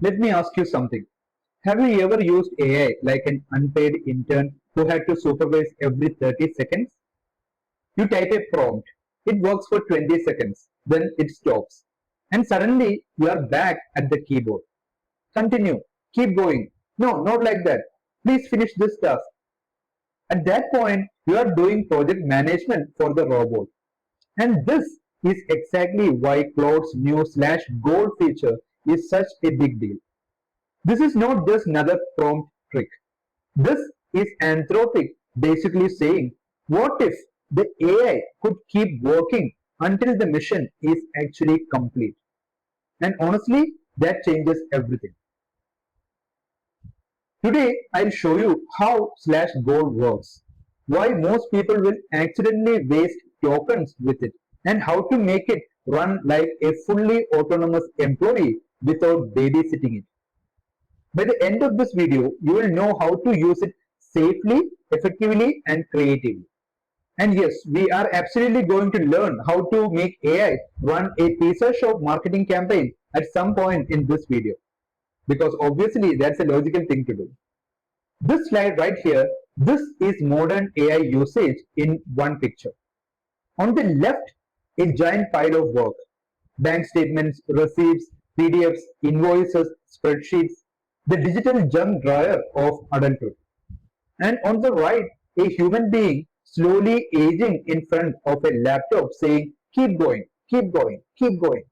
Let me ask you something. Have you ever used AI like an unpaid intern who had to supervise every 30 seconds? You type a prompt, it works for 20 seconds, then it stops. And suddenly you are back at the keyboard. Continue, keep going. No, not like that. Please finish this task. At that point, you are doing project management for the robot. And this is exactly why Claude's new slash gold feature is such a big deal. This is not just another prompt trick. This is Anthropic basically saying, what if the AI could keep working until the mission is actually complete? And honestly, that changes everything. Today, I'll show you how slash gold works, why most people will accidentally waste tokens with it, and how to make it run like a fully autonomous employee without babysitting it. By the end of this video, you will know how to use it safely, effectively, and creatively. And yes, we are absolutely going to learn how to make AI run a pizza shop marketing campaign at some point in this video. Because obviously that's a logical thing to do. This slide right here, this is modern AI usage in one picture. On the left, a giant pile of work. Bank statements, receipts, PDFs, invoices, spreadsheets, the digital junk drawer of adulthood. And on the right, a human being slowly aging in front of a laptop saying, keep going, keep going, keep going.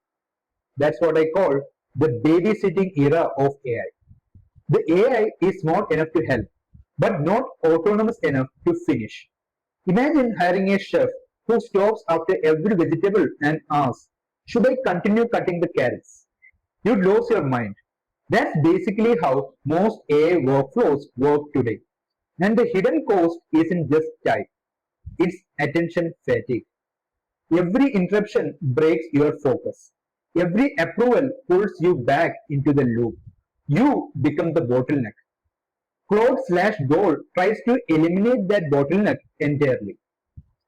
That's what I call the babysitting era of AI. The AI is smart enough to help, but not autonomous enough to finish. Imagine hiring a chef who stops after every vegetable and asks, should I continue cutting the carrots? You'd lose your mind. That's basically how most AI workflows work today. And the hidden cost isn't just time, it's attention fatigue. Every interruption breaks your focus. Every approval pulls you back into the loop. You become the bottleneck. Claude slash gold tries to eliminate that bottleneck entirely.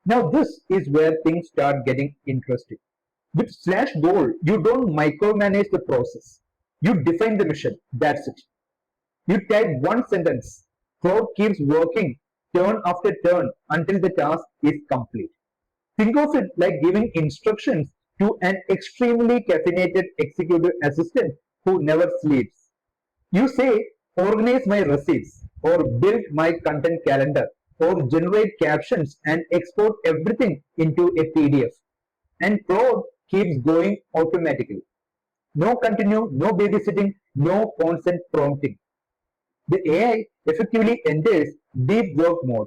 Now this is where things start getting interesting. With slash gold, you don't micromanage the process. You define the mission. That's it. You type one sentence. Claude keeps working turn after turn until the task is complete. Think of it like giving instructions to an extremely caffeinated executive assistant who never sleeps. You say, organize my receipts, or build my content calendar, or generate captions and export everything into a PDF. And Claude keeps going automatically. No continue, no babysitting, no constant prompting. The AI effectively enters deep work mode.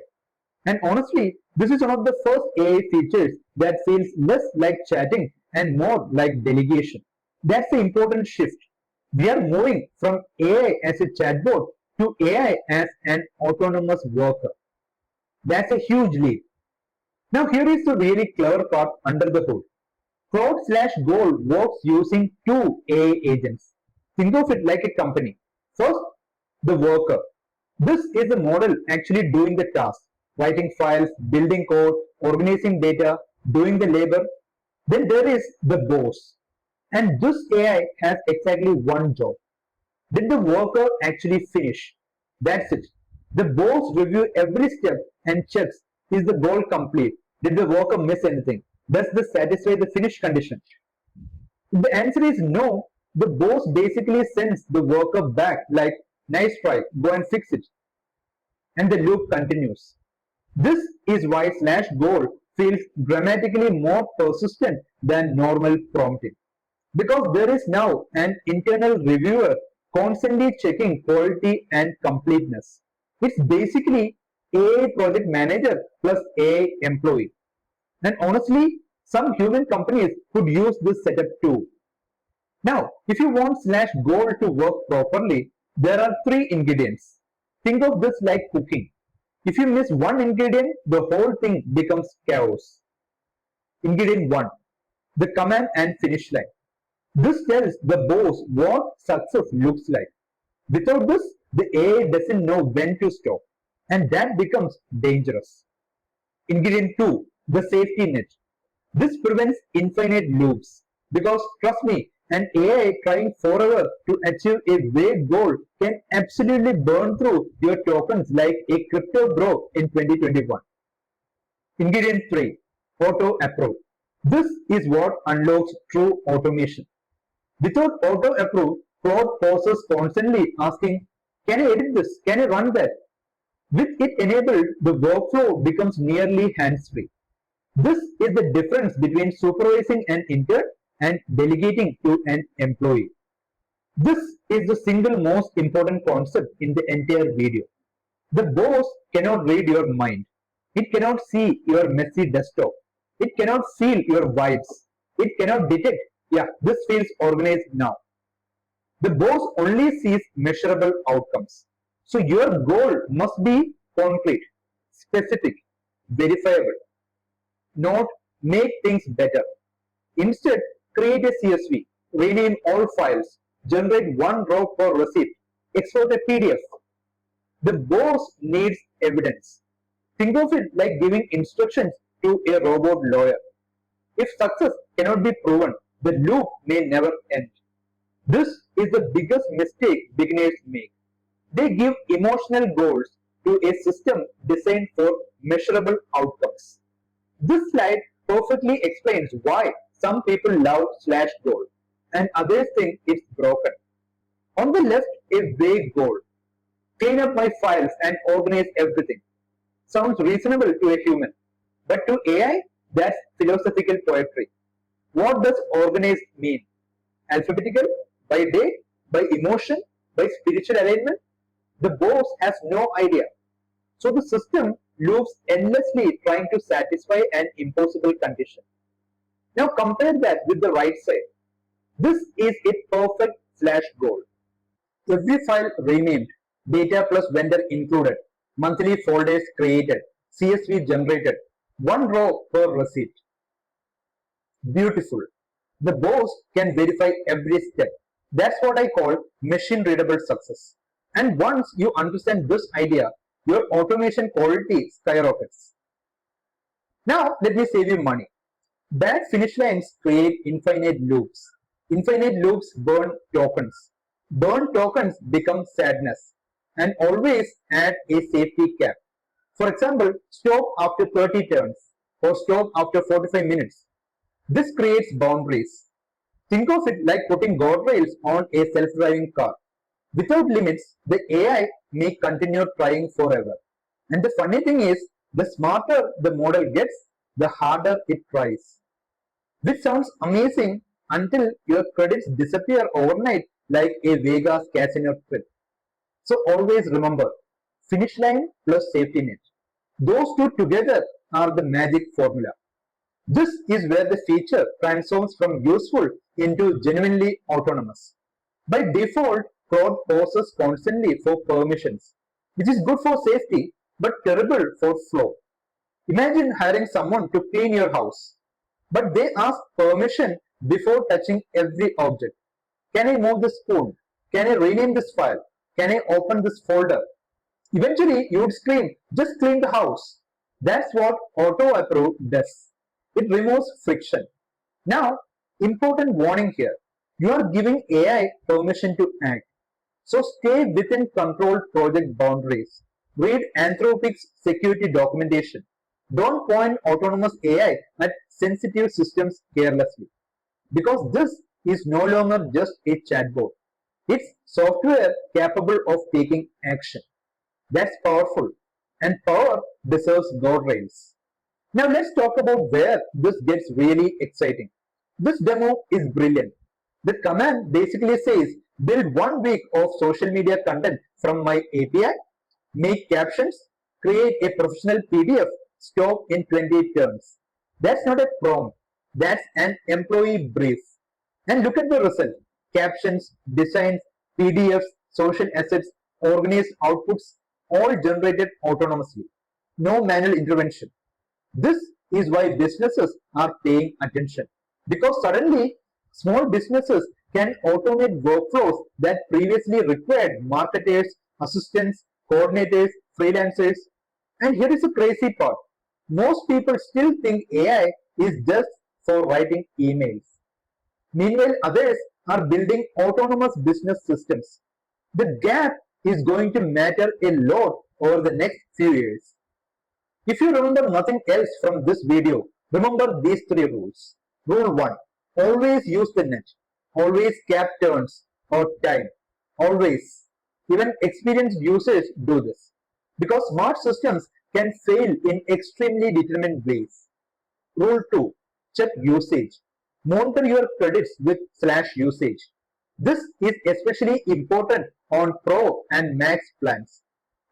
And honestly, this is one of the first AI features that feels less like chatting and more like delegation. That's the important shift. We are moving from AI as a chatbot to AI as an autonomous worker. That's a huge leap. Now here is the really clever part under the hood. Claude slash gold works using two AI agents. Think of it like a company. First, the worker. This is the model actually doing the task, writing files, building code, organizing data, doing the labor. Then there is the boss. And this AI has exactly one job. Did the worker actually finish? That's it. The boss reviews every step and checks, is the goal complete? Did the worker miss anything? Does this satisfy the finish condition? If the answer is no, the boss basically sends the worker back like, nice try, go and fix it. And the loop continues. This is why slash goal feels dramatically more persistent than normal prompting. Because there is now an internal reviewer constantly checking quality and completeness. It's basically AI project manager plus AI employee. And honestly, some human companies could use this setup too. Now, if you want slash gold to work properly, there are three ingredients. Think of this like cooking. If you miss one ingredient, the whole thing becomes chaos. Ingredient 1. The command and finish line. This tells the boss what success looks like. Without this, the AI doesn't know when to stop, and that becomes dangerous. Ingredient 2. The safety net. This prevents infinite loops because trust me, An AI trying forever to achieve a vague goal can absolutely burn through your tokens like a crypto bro in 2021. Ingredient 3. Auto approve. This is what unlocks true automation. Without auto approve, Claude pauses constantly asking, can I edit this? Can I run that? With it enabled, the workflow becomes nearly hands-free. This is the difference between supervising an intern and delegating to an employee. This is the single most important concept in the entire video. The boss cannot read your mind. It cannot see your messy desktop. It cannot feel your vibes. It cannot detect, yeah, this feels organized now. The boss only sees measurable outcomes. So your goal must be concrete, specific, verifiable, not make things better. Instead, create a CSV, rename all files, generate one row per receipt, export a PDF. The boss needs evidence. Think of it like giving instructions to a robot lawyer. If success cannot be proven, the loop may never end. This is the biggest mistake beginners make. They give emotional goals to a system designed for measurable outcomes. This slide perfectly explains why some people love slash goal and others think it's broken. On the left, a vague goal. Clean up my files and organize everything. Sounds reasonable to a human. But to AI, that's philosophical poetry. What does organized mean? Alphabetical? By date? By emotion? By spiritual alignment? The boss has no idea. So the system loops endlessly trying to satisfy an impossible condition. Now compare that with the right side. This is a perfect slash goal. Every file renamed, data plus vendor included, monthly folders created, CSV generated, one row per receipt. Beautiful. The boss can verify every step. That's what I call machine readable success. And once you understand this idea, your automation quality skyrockets. Now let me save you money. Bad finish lines create infinite loops. Infinite loops burn tokens. Burn tokens become sadness. And always add a safety cap. For example, stop after 30 turns or stop after 45 minutes. This creates boundaries. Think of it like putting guardrails on a self-driving car. Without limits, the AI may continue trying forever. And the funny thing is, the smarter the model gets, the harder it tries. Which sounds amazing until your credits disappear overnight like a Vegas casino trip. So always remember, finish line plus safety net. Those two together are the magic formula. This is where the feature transforms from useful into genuinely autonomous. By default, Claude pauses constantly for permissions, which is good for safety but terrible for flow. Imagine hiring someone to clean your house, but they ask permission before touching every object. Can I move this spoon? Can I rename this file? Can I open this folder? Eventually, you would scream, just clean the house. That's what auto approve does. It removes friction. Now, important warning here. You are giving AI permission to act. So stay within controlled project boundaries. Read Anthropic's security documentation. Don't point autonomous AI at sensitive systems carelessly. Because this is no longer just a chatbot. It's software capable of taking action. That's powerful. And power deserves guardrails. Now let's talk about where this gets really exciting. This demo is brilliant. The command basically says, build 1 week of social media content from my API, make captions, create a professional PDF, stop in 20 turns. That's not a prompt. That's an employee brief. And look at the result. Captions, designs, PDFs, social assets, organized outputs, all generated autonomously. No manual intervention. This is why businesses are paying attention. Because suddenly, small businesses can automate workflows that previously required marketers, assistants, coordinators, freelancers. And here is the crazy part. Most people still think AI is just for writing emails. Meanwhile, others are building autonomous business systems. The gap is going to matter a lot over the next few years. If you remember nothing else from this video, remember these three rules. Rule 1. Always use the net. Always cap turns or time. Always. Even experienced users do this. Because smart systems can fail in extremely determined ways. Rule 2. Check usage. Monitor your credits with /usage. This is especially important on Pro and Max plans.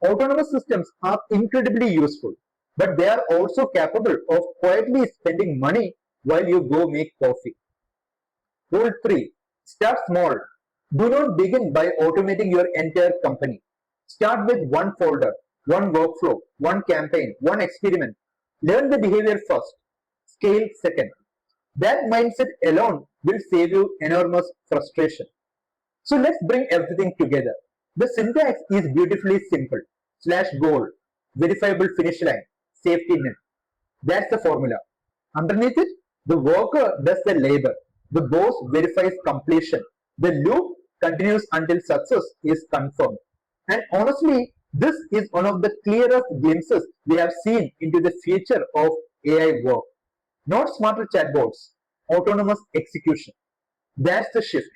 Autonomous systems are incredibly useful, but they are also capable of quietly spending money while you go make coffee. Rule 3. Start small. Do not begin by automating your entire company. Start with one folder, one workflow, one campaign, one experiment. Learn the behavior first. Scale second. That mindset alone will save you enormous frustration. So let's bring everything together. The syntax is beautifully simple. /goal, verifiable finish line, safety net. That's the formula. Underneath it, the worker does the labor. The boss verifies completion. The loop continues until success is confirmed. And honestly, this is one of the clearest glimpses we have seen into the future of AI work. Not smarter chatbots, autonomous execution. That's the shift.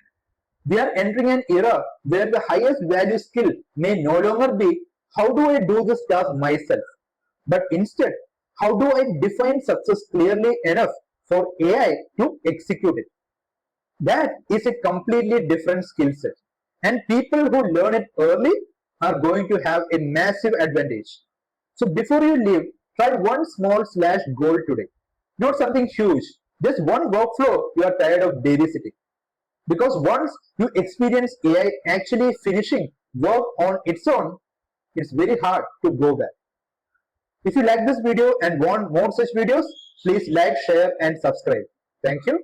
We are entering an era where the highest value skill may no longer be how do I do this task myself, but instead, how do I define success clearly enough for AI to execute it? That is a completely different skill set. And people who learn it early are going to have a massive advantage. So before you leave, try one small /goal today. Not something huge, just one workflow you are tired of babysitting. Because once you experience AI actually finishing work on its own, it's very hard to go back. If you like this video and want more such videos, please like, share and subscribe. Thank you.